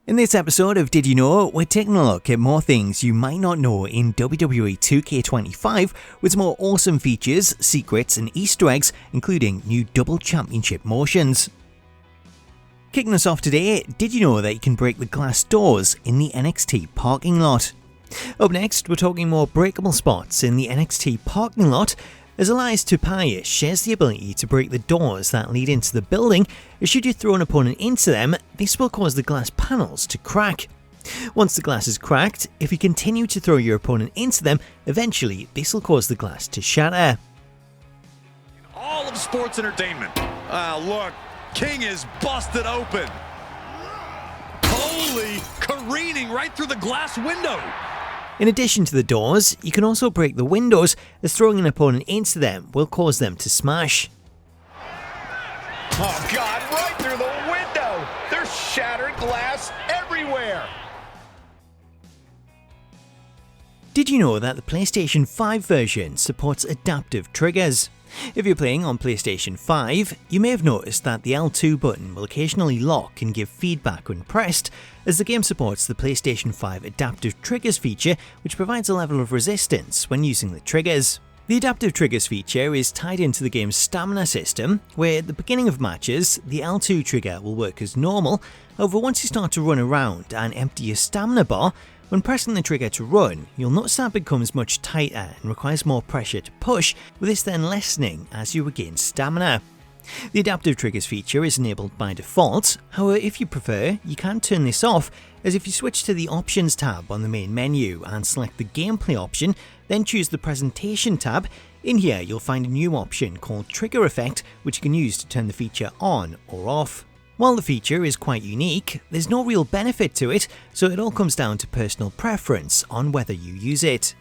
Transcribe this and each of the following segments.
In this episode of Did You Know, we're taking a look at more things you might not know in WWE 2K25 with some more awesome features, secrets and Easter eggs, including new double championship motions. Kicking us off today, did you know that you can break the glass doors in the NXT parking lot? Up next, we're talking more breakable spots in the NXT parking lot, as Elias Tupac shares the ability to break the doors that lead into the building, as should you throw an opponent into them, this will cause the glass panels to crack. Once the glass is cracked, if you continue to throw your opponent into them, eventually this will cause the glass to shatter. All of sports entertainment. Look, King is busted open. Holy, careening right through the glass window. In addition to the doors, you can also break the windows, as throwing an opponent into them will cause them to smash. Oh God, right through the window! There's shattered glass everywhere! Did you know that the PlayStation 5 version supports adaptive triggers? If you're playing on PlayStation 5, you may have noticed that the L2 button will occasionally lock and give feedback when pressed, as the game supports the PlayStation 5 Adaptive Triggers feature, which provides a level of resistance when using the triggers. The Adaptive Triggers feature is tied into the game's stamina system, where at the beginning of matches, the L2 trigger will work as normal. However, once you start to run around and empty your stamina bar, when pressing the trigger to run, you'll notice that it becomes much tighter and requires more pressure to push, with this then lessening as you regain stamina. The Adaptive Triggers feature is enabled by default, however if you prefer, you can turn this off, as if you switch to the Options tab on the main menu and select the Gameplay option, then choose the Presentation tab, in here you'll find a new option called Trigger Effect, which you can use to turn the feature on or off. While the feature is quite unique, there's no real benefit to it, so it all comes down to personal preference on whether you use it.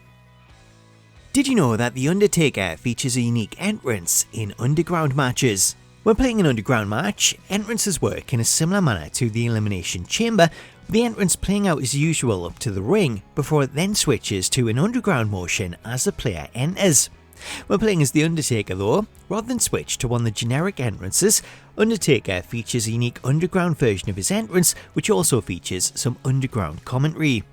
Did you know that The Undertaker features a unique entrance in underground matches? When playing an underground match, entrances work in a similar manner to the Elimination Chamber, with the entrance playing out as usual up to the ring, before it then switches to an underground motion as the player enters. When playing as The Undertaker though, rather than switch to one of the generic entrances, Undertaker features a unique underground version of his entrance, which also features some underground commentary.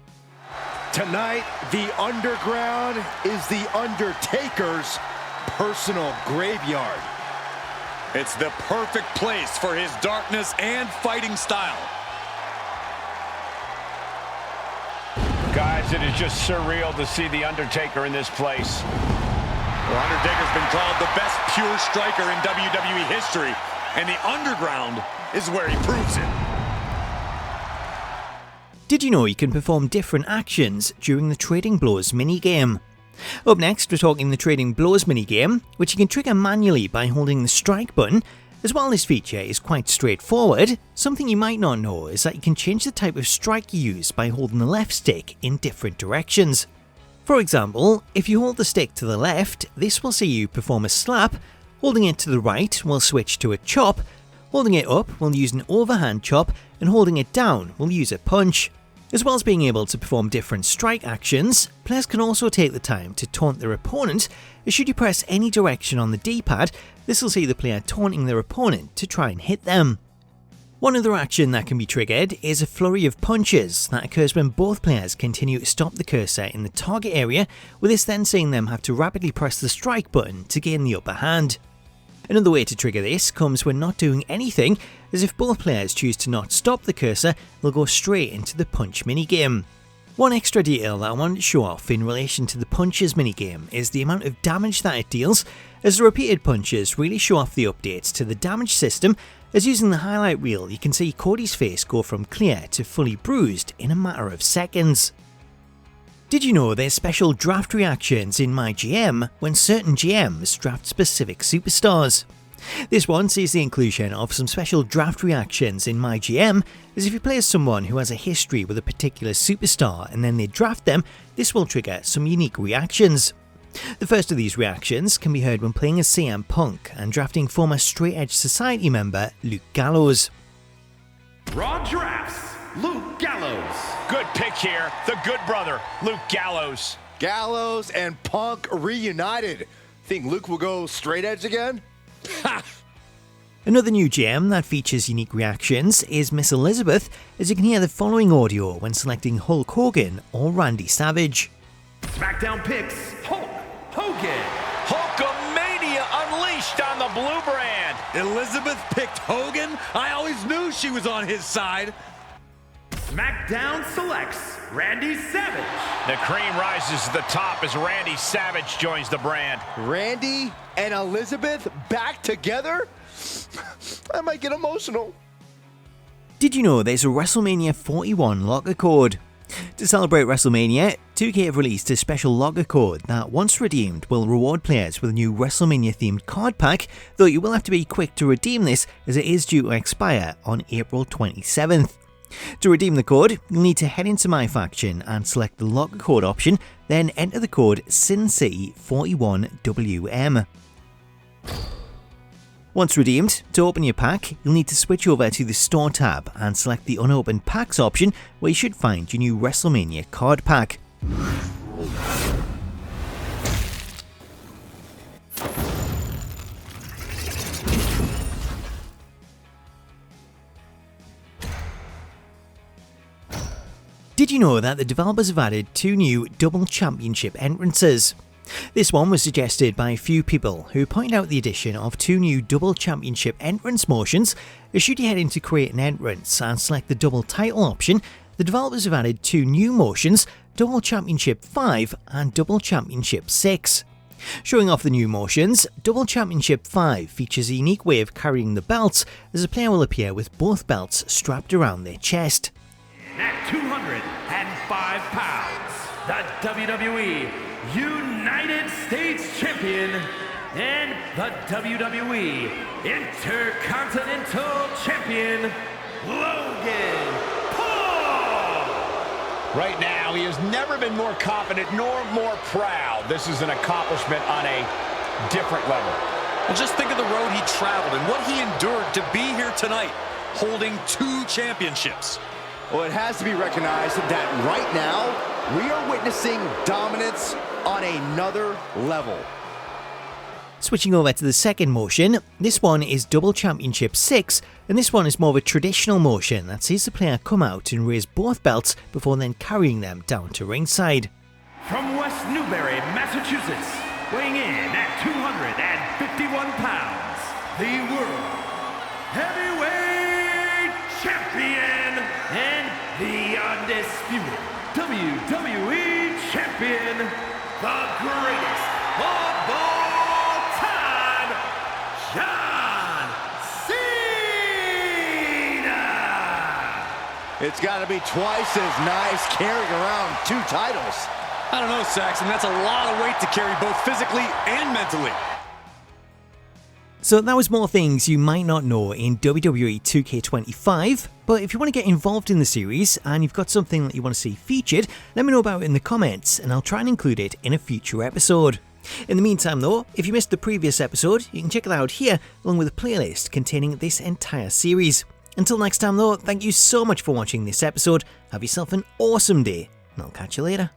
Tonight, the underground is The Undertaker's personal graveyard. It's the perfect place for his darkness and fighting style. Guys, it is just surreal to see The Undertaker in this place. Well, Undertaker's been called the best pure striker in WWE history, and the underground is where he proves it. Did you know you can perform different actions during the Trading Blows minigame? Up next, we're talking the Trading Blows minigame, which you can trigger manually by holding the strike button. As while this feature is quite straightforward, something you might not know is that you can change the type of strike you use by holding the left stick in different directions. For example, if you hold the stick to the left, this will see you perform a slap, holding it to the right will switch to a chop, holding it up will use an overhand chop, and holding it down will use a punch. As well as being able to perform different strike actions, players can also take the time to taunt their opponent, as should you press any direction on the D-pad, this will see the player taunting their opponent to try and hit them. One other action that can be triggered is a flurry of punches that occurs when both players continue to stop the cursor in the target area, with this then seeing them have to rapidly press the strike button to gain the upper hand. Another way to trigger this comes when not doing anything, as if both players choose to not stop the cursor, they'll go straight into the punch minigame. One extra detail that I wanted to show off in relation to the punches minigame is the amount of damage that it deals, as the repeated punches really show off the updates to the damage system, as using the highlight reel you can see Cody's face go from clear to fully bruised in a matter of seconds. Did you know there's special draft reactions in MyGM when certain GMs draft specific superstars? This one sees the inclusion of some special draft reactions in MyGM, as if you play as someone who has a history with a particular superstar and then they draft them, this will trigger some unique reactions. The first of these reactions can be heard when playing as CM Punk and drafting former Straight Edge Society member Luke Gallows. Raw drafts, Luke Gallows. Good pick here, the good brother, Luke Gallows. Gallows and Punk reunited. Think Luke will go straight edge again? Ha! Another new gem that features unique reactions is Miss Elizabeth, as you can hear the following audio when selecting Hulk Hogan or Randy Savage. SmackDown picks Hulk Hogan. Hulkamania unleashed on the blue brand. Elizabeth picked Hogan? I always knew she was on his side. SmackDown selects Randy Savage. The cream rises to the top as Randy Savage joins the brand. Randy and Elizabeth back together? I might get emotional. Did you know there's a WrestleMania 41 locker code? To celebrate WrestleMania, 2K have released a special locker code that, once redeemed, will reward players with a new WrestleMania themed card pack, though you will have to be quick to redeem this as it is due to expire on April 27th. To redeem the code, you'll need to head into MyFaction and select the locker code option, then enter the code SinCity41WM. Once redeemed, to open your pack, you'll need to switch over to the Store tab and select the Unopened Packs option, where you should find your new WrestleMania card pack. Did you know that the developers have added 2 new Double Championship entrances? This one was suggested by a few people who point out the addition of 2 new Double Championship entrance motions, as should you head in to create an entrance and select the Double Title option, the developers have added 2 new motions, Double Championship 5 and Double Championship 6. Showing off the new motions, Double Championship 5 features a unique way of carrying the belts, as a player will appear with both belts strapped around their chest. At 205 pounds, the WWE United States Champion and the WWE Intercontinental Champion, Logan Paul! Right now, he has never been more confident nor more proud. This is an accomplishment on a different level. Well, just think of the road he traveled and what he endured to be here tonight, holding 2 championships. Well, it has to be recognized that right now, we are witnessing dominance on another level. Switching over to the second motion, this one is Double Championship 6, and this one is more of a traditional motion that sees the player come out and raise both belts before then carrying them down to ringside. From West Newbury, Massachusetts, weighing in at 251 pounds, the World Heavyweight Champion and the undisputed WWE Champion, the greatest of all time, John Cena! It's got to be twice as nice carrying around 2 titles. I don't know, Saxon. That's a lot of weight to carry both physically and mentally. So that was more things you might not know in WWE 2K25, but if you want to get involved in the series and you've got something that you want to see featured, let me know about it in the comments and I'll try and include it in a future episode. In the meantime though, if you missed the previous episode, you can check it out here along with a playlist containing this entire series. Until next time though, thank you so much for watching this episode, have yourself an awesome day, and I'll catch you later.